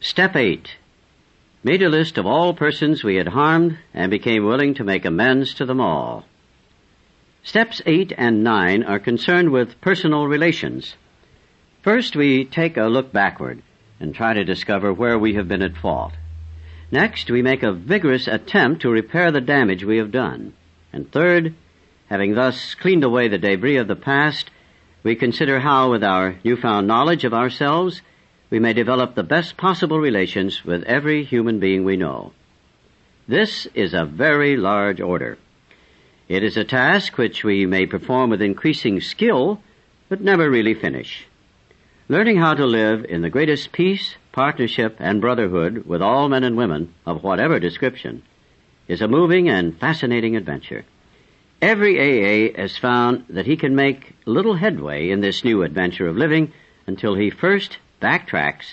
Step 8. Made a list of all persons we had harmed and became willing to make amends to them all. Steps 8 and 9 are concerned with personal relations. First, we take a look backward and try to discover where we have been at fault. Next, we make a vigorous attempt to repair the damage we have done. And third, having thus cleaned away the debris of the past, we consider how, with our newfound knowledge of ourselves, we may develop the best possible relations with every human being we know. This is a very large order. It is a task which we may perform with increasing skill, but never really finish. Learning how to live in the greatest peace, partnership, and brotherhood with all men and women of whatever description is a moving and fascinating adventure. Every AA has found that he can make little headway in this new adventure of living until he first backtracks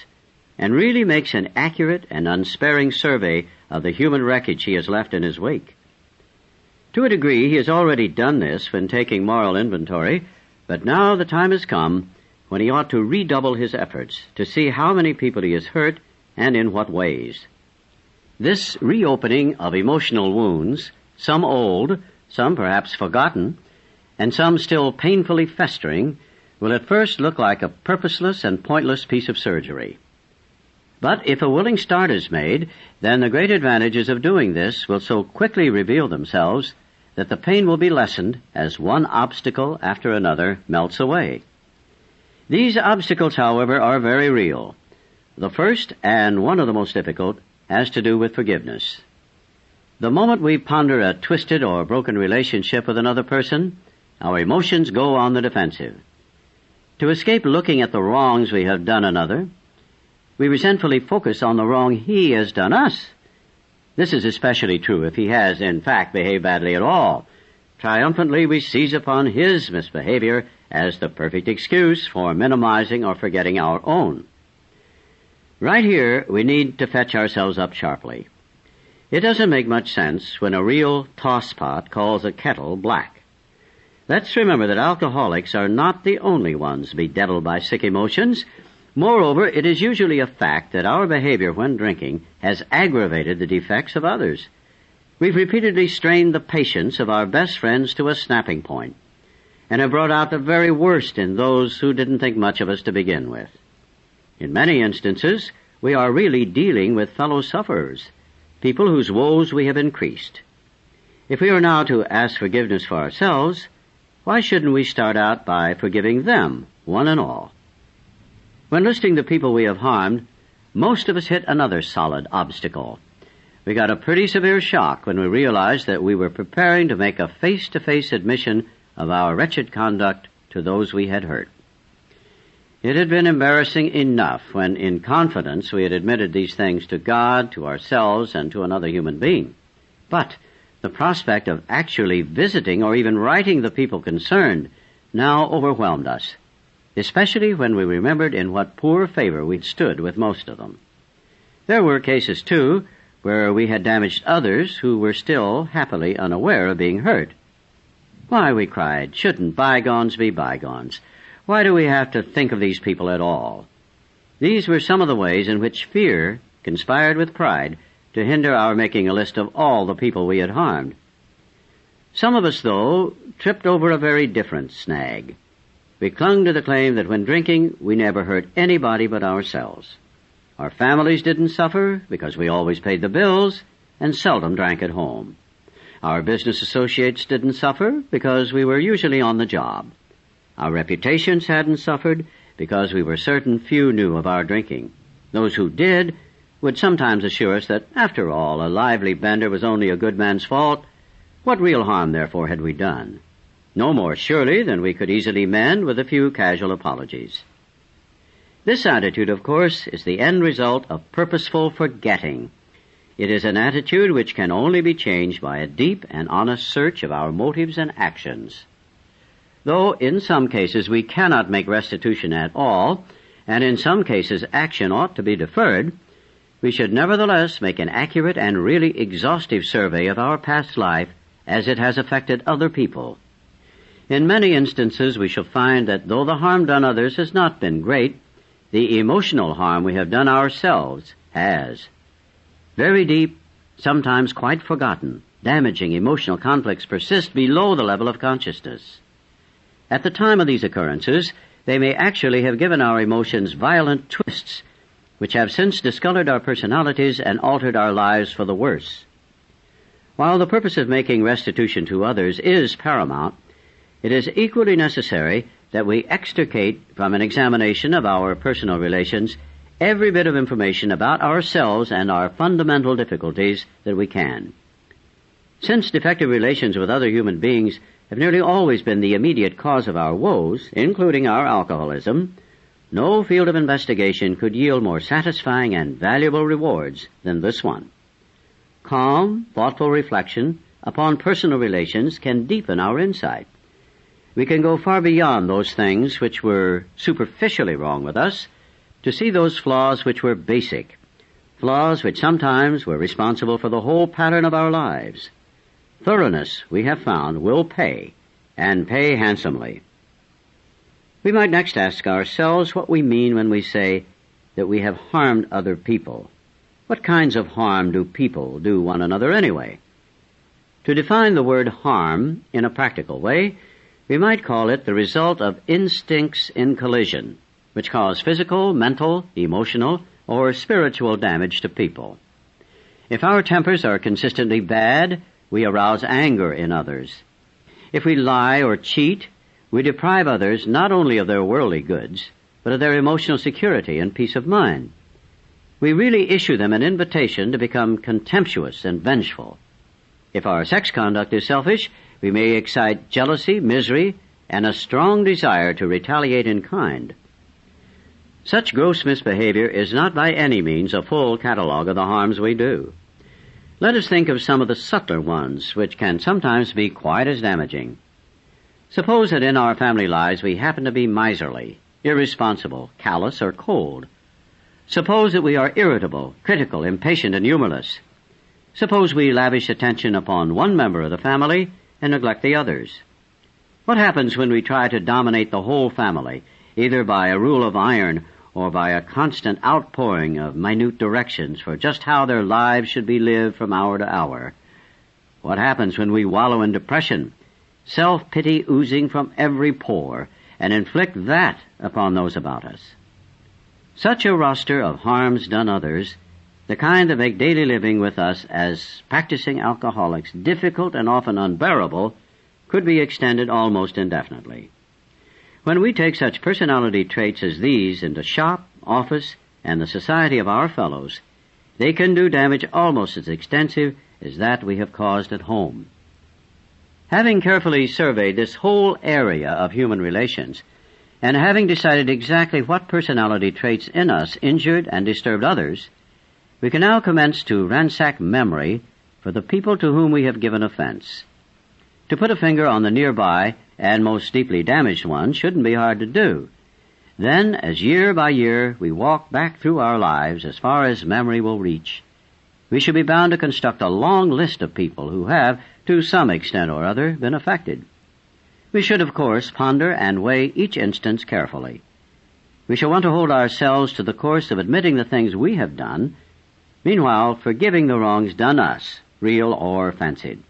and really makes an accurate and unsparing survey of the human wreckage he has left in his wake. To a degree, he has already done this when taking moral inventory, but now the time has come when he ought to redouble his efforts to see how many people he has hurt and in what ways. This reopening of emotional wounds, some old, some perhaps forgotten, and some still painfully festering, will at first look like a purposeless and pointless piece of surgery. But if a willing start is made, then the great advantages of doing this will so quickly reveal themselves that the pain will be lessened as one obstacle after another melts away. These obstacles, however, are very real. The first, and one of the most difficult, has to do with forgiveness. The moment we ponder a twisted or broken relationship with another person, our emotions go on the defensive. To escape looking at the wrongs we have done another, we resentfully focus on the wrong he has done us. This is especially true if he has, in fact, behaved badly at all. Triumphantly, we seize upon his misbehavior as the perfect excuse for minimizing or forgetting our own. Right here, we need to fetch ourselves up sharply. It doesn't make much sense when a real tosspot calls a kettle black. Let's remember that alcoholics are not the only ones bedeviled by sick emotions. Moreover, it is usually a fact that our behavior when drinking has aggravated the defects of others. We've repeatedly strained the patience of our best friends to a snapping point, and have brought out the very worst in those who didn't think much of us to begin with. In many instances, we are really dealing with fellow sufferers, people whose woes we have increased. If we are now to ask forgiveness for ourselves, why shouldn't we start out by forgiving them, one and all? When listing the people we have harmed, most of us hit another solid obstacle. We got a pretty severe shock when we realized that we were preparing to make a face-to-face admission of our wretched conduct to those we had hurt. It had been embarrassing enough when, in confidence, we had admitted these things to God, to ourselves, and to another human being. But the prospect of actually visiting or even writing the people concerned now overwhelmed us, especially when we remembered in what poor favor we'd stood with most of them. There were cases, too, where we had damaged others who were still happily unaware of being hurt. Why, we cried, shouldn't bygones be bygones? Why do we have to think of these people at all? These were some of the ways in which fear conspired with pride to hinder our making a list of all the people we had harmed. Some of us, though, tripped over a very different snag. We clung to the claim that when drinking, we never hurt anybody but ourselves. Our families didn't suffer because we always paid the bills and seldom drank at home. Our business associates didn't suffer because we were usually on the job. Our reputations hadn't suffered because we were certain few knew of our drinking. Those who did would sometimes assure us that, after all, a lively bender was only a good man's fault. What real harm, therefore, had we done? No more, surely, than we could easily mend with a few casual apologies. This attitude, of course, is the end result of purposeful forgetting. It is an attitude which can only be changed by a deep and honest search of our motives and actions. Though in some cases we cannot make restitution at all, and in some cases action ought to be deferred, we should nevertheless make an accurate and really exhaustive survey of our past life as it has affected other people. In many instances we shall find that though the harm done others has not been great, the emotional harm we have done ourselves has. Very deep, sometimes quite forgotten, damaging emotional conflicts persist below the level of consciousness. At the time of these occurrences, they may actually have given our emotions violent twists, which have since discolored our personalities and altered our lives for the worse. While the purpose of making restitution to others is paramount, it is equally necessary that we extricate from an examination of our personal relations every bit of information about ourselves and our fundamental difficulties that we can. Since defective relations with other human beings have nearly always been the immediate cause of our woes, including our alcoholism, no field of investigation could yield more satisfying and valuable rewards than this one. Calm, thoughtful reflection upon personal relations can deepen our insight. We can go far beyond those things which were superficially wrong with us to see those flaws which were basic, flaws which sometimes were responsible for the whole pattern of our lives. Thoroughness, we have found, will pay, and pay handsomely. We might next ask ourselves what we mean when we say that we have harmed other people. What kinds of harm do people do one another anyway? To define the word harm in a practical way, we might call it the result of instincts in collision, which cause physical, mental, emotional, or spiritual damage to people. If our tempers are consistently bad, we arouse anger in others. If we lie or cheat, we deprive others not only of their worldly goods, but of their emotional security and peace of mind. We really issue them an invitation to become contemptuous and vengeful. If our sex conduct is selfish, we may excite jealousy, misery, and a strong desire to retaliate in kind. Such gross misbehavior is not by any means a full catalog of the harms we do. Let us think of some of the subtler ones, which can sometimes be quite as damaging. Suppose that in our family lives we happen to be miserly, irresponsible, callous, or cold. Suppose that we are irritable, critical, impatient, and humorless. Suppose we lavish attention upon one member of the family and neglect the others. What happens when we try to dominate the whole family, either by a rule of iron or by a constant outpouring of minute directions for just how their lives should be lived from hour to hour? What happens when we wallow in depression, self-pity oozing from every pore, and inflict that upon those about us? Such a roster of harms done others, the kind that make daily living with us as practicing alcoholics difficult and often unbearable, could be extended almost indefinitely. When we take such personality traits as these into shop, office, and the society of our fellows, they can do damage almost as extensive as that we have caused at home. Having carefully surveyed this whole area of human relations, and having decided exactly what personality traits in us injured and disturbed others, we can now commence to ransack memory for the people to whom we have given offense. To put a finger on the nearby and most deeply damaged ones shouldn't be hard to do. Then, as year by year we walk back through our lives as far as memory will reach, we should be bound to construct a long list of people who have, to some extent or other, been affected. We should, of course, ponder and weigh each instance carefully. We shall want to hold ourselves to the course of admitting the things we have done, meanwhile forgiving the wrongs done us, real or fancied.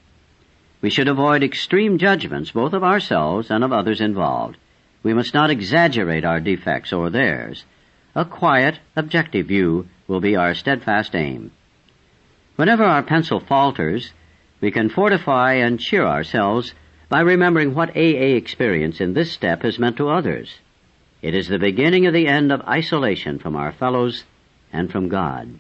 We should avoid extreme judgments both of ourselves and of others involved. We must not exaggerate our defects or theirs. A quiet, objective view will be our steadfast aim. Whenever our pencil falters, we can fortify and cheer ourselves by remembering what AA experience in this step has meant to others. It is the beginning of the end of isolation from our fellows and from God.